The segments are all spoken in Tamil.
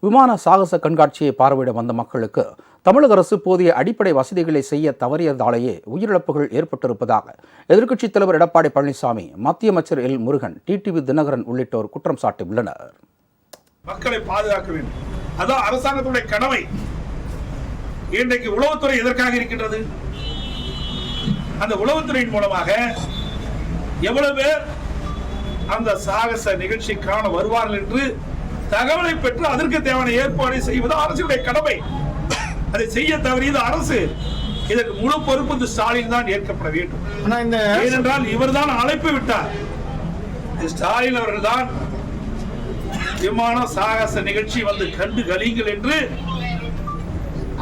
விமான சாகச கண்காட்சியை பார்வையிட வந்த மக்களுக்கு தமிழக அரசு போதிய அடிப்படை வசதிகளை செய்ய தவறியதாலேயே உயிரிழப்புகள் ஏற்பட்டிருப்பதாக எதிர்க்கட்சித் தலைவர் எடப்பாடி பழனிசாமி, மத்திய அமைச்சர் எல் முருகன், டிடிவி தினகரன் உள்ளிட்டோர் குற்றம் சாட்டியுள்ளனர். மக்களை பாதுகாக்க வேண்டும், அதான் அரசாங்கத்துடைய கடமை. இன்றைக்கு உளவுத்துறை எதற்காக இருக்கின்றது? அந்த உளவுத்துறையின் மூலமாக எவ்வளவு பேர் அந்த சாகச நிகழ்ச்சி காண வருவார்கள் என்று தகவலை பெற்று அதற்கு தேவையான ஏற்பாடு செய்வது அரசுடைய கடமை. அதை செய்ய தவறியது அரசு. இதற்கு முழு பொறுப்பு ஸ்டாலின் தான் ஏற்கப்பட வேண்டும். ஏனென்றால் இவர் தான் அழைப்பு விட்டார். ஸ்டாலின் அவர்கள் தான் விமான சாகச நிகழ்ச்சி வந்து கண்டு கலிங்கள் என்று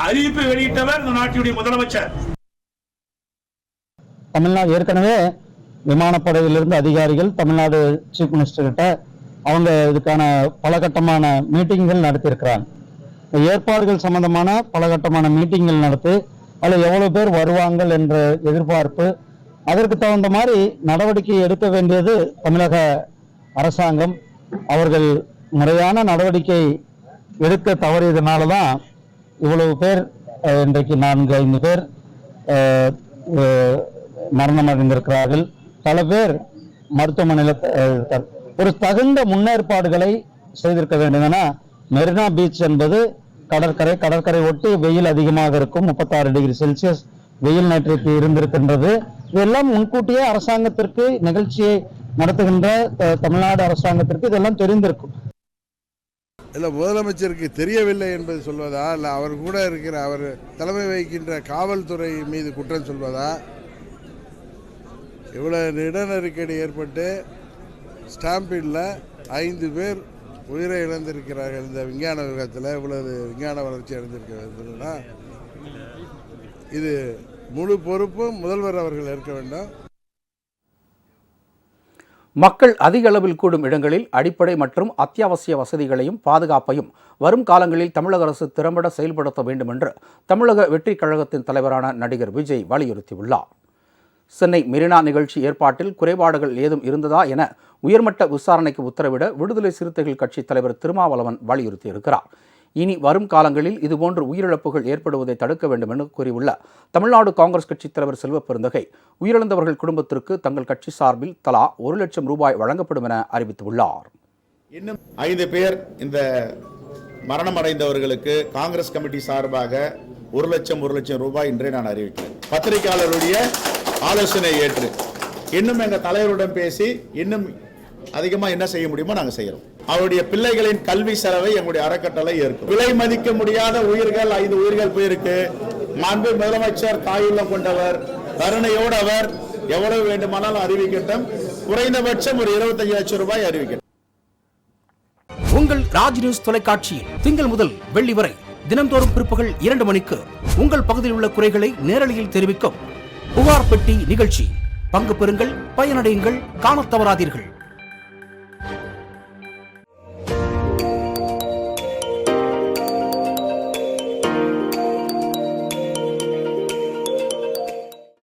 அறிவிப்பு வெளியிட்டவர் இந்த நாட்டினுடைய முதலமைச்சர். தமிழ்நாடு ஏற்கனவே விமானப்படையிலிருந்து அதிகாரிகள் தமிழ்நாடு சீஃப் மினிஸ்டர் கிட்ட அவங்க இதுக்கான பலகட்டமான மீட்டிங்கள் நடத்தியிருக்கிறாங்க. ஏற்பாடுகள் சம்பந்தமான பலகட்டமான மீட்டிங்கள் நடத்தி அதில் எவ்வளவு பேர் வருவாங்கள் என்ற எதிர்பார்ப்பு, அதற்கு தகுந்த மாதிரி நடவடிக்கை எடுக்க வேண்டியது தமிழக அரசாங்கம். அவர்கள் முறையான நடவடிக்கை எடுக்க தவறியதுனால தான் இவ்வளவு பேர், இன்றைக்கு 4-5 பேர் மரணம் அடைந்திருக்கிறார்கள். பல பேர் மருத்துவமனையில். ஒரு தகுந்த முன்னேற்பாடுகளை செய்திருக்க வேண்டும். ஏன்னா மெரினா பீச் என்பது கடற்கரை ஒட்டி வெயில் அதிகமாக இருக்கும். 36 டிகிரி செல்சியஸ் வெயில் நேற்றைக்கு இருந்திருக்கின்றது. இதெல்லாம் முன்கூட்டியே அரசாங்கத்திற்கு, நிகழ்ச்சியை நடத்துகின்ற தமிழ்நாடு அரசாங்கத்திற்கு இதெல்லாம் தெரிந்திருக்கும். இல்லை, முதலமைச்சருக்கு தெரியவில்லை என்பது சொல்வதா, இல்லை அவர் கூட இருக்கிற அவர் தலைமை வகிக்கின்ற காவல்துறை மீது குற்றம் சொல்வதா? இவ்வளவு இட நெருக்கடி ஏற்பட்டு ஸ்டாம்பீடில் 5 பேர் உயிரை இழந்திருக்கிறார்கள். இந்த விஞ்ஞான விகத்தில் இவ்வளவு விஞ்ஞான வளர்ச்சி அடைந்திருக்கிறதுனா இது முழு பொறுப்பும் முதல்வர் அவர்கள் ஏற்க வேண்டும். மக்கள் அதிக அளவில் கூடும் இடங்களில் அடிப்படை மற்றும் அத்தியாவசிய வசதிகளையும் பாதுகாப்பையும் வரும் காலங்களில் தமிழக அரசு திறம்பட செயல்படுத்த வேண்டும் என்று தமிழக வெற்றிக் கழகத்தின் தலைவரான நடிகர் விஜய் வலியுறுத்தியுள்ளார். சென்னை மெரினா நிகழ்ச்சி ஏற்பாட்டில் குறைபாடுகள் ஏதும் இருந்ததா என உயர்மட்ட விசாரணைக்கு உத்தரவிட விடுதலை சிறுத்தைகள் கட்சி தலைவர் திருமாவளவன் வலியுறுத்தியிருக்கிறார். இனி வரும் காலங்களில் இதுபோன்று உயிரிழப்புகள் ஏற்படுவதை தடுக்க வேண்டும் என கூறியுள்ள தமிழ்நாடு காங்கிரஸ் கட்சி தலைவர் செல்வ பெருந்தகை, உயிரிழந்தவர்கள் குடும்பத்திற்கு தங்கள் கட்சி சார்பில் தலா 1 லட்சம் ரூபாய் வழங்கப்படும் என அறிவித்துள்ளார். இன்னும் 5 பேர் இந்த மரணம் அடைந்தவர்களுக்கு காங்கிரஸ் கமிட்டி சார்பாக 1 லட்சம் ரூபாய் இன்றே நான் அறிவிக்கிறேன். பத்திரிகையாளருடைய ஆலோசனை ஏற்று இன்னும் எங்க தலைவருடன் பேசி இன்னும் அதிகமா என்ன செய்ய முடியுமோ நாங்க செய்யறோம். அவருடைய பிள்ளைகளின் கல்வி செலவை எங்களுடைய அறக்கட்டளை ஏற்கும். விலை மதிக்க முடியாத உயிர்கள், 5 உயிர்கள் போயிருக்கு. மாண்பு முதலமைச்சர் தாயுள்ளம் கொண்டவர், கருணையோடு அவர் எவ்வளவு வேண்டுமானாலும் அறிவிக்கட்டும். குறைந்தபட்சம் ஒரு 25 லட்சம் ரூபாய் அறிவிக்கட்டும். உங்கள் ராஜ் நியூஸ் தொலைக்காட்சியில் திங்கள் முதல் வெள்ளி வரை தினந்தோறும் பிற்பகல் 2 மணிக்கு உங்கள் பகுதியில் உள்ள குறைகளை நேரலையில் தெரிவிக்கும் புகார் பெட்டி நிகழ்ச்சி. பங்கு பெறுங்கள், பயனடையுங்கள், காணத் தவறாதீர்கள்.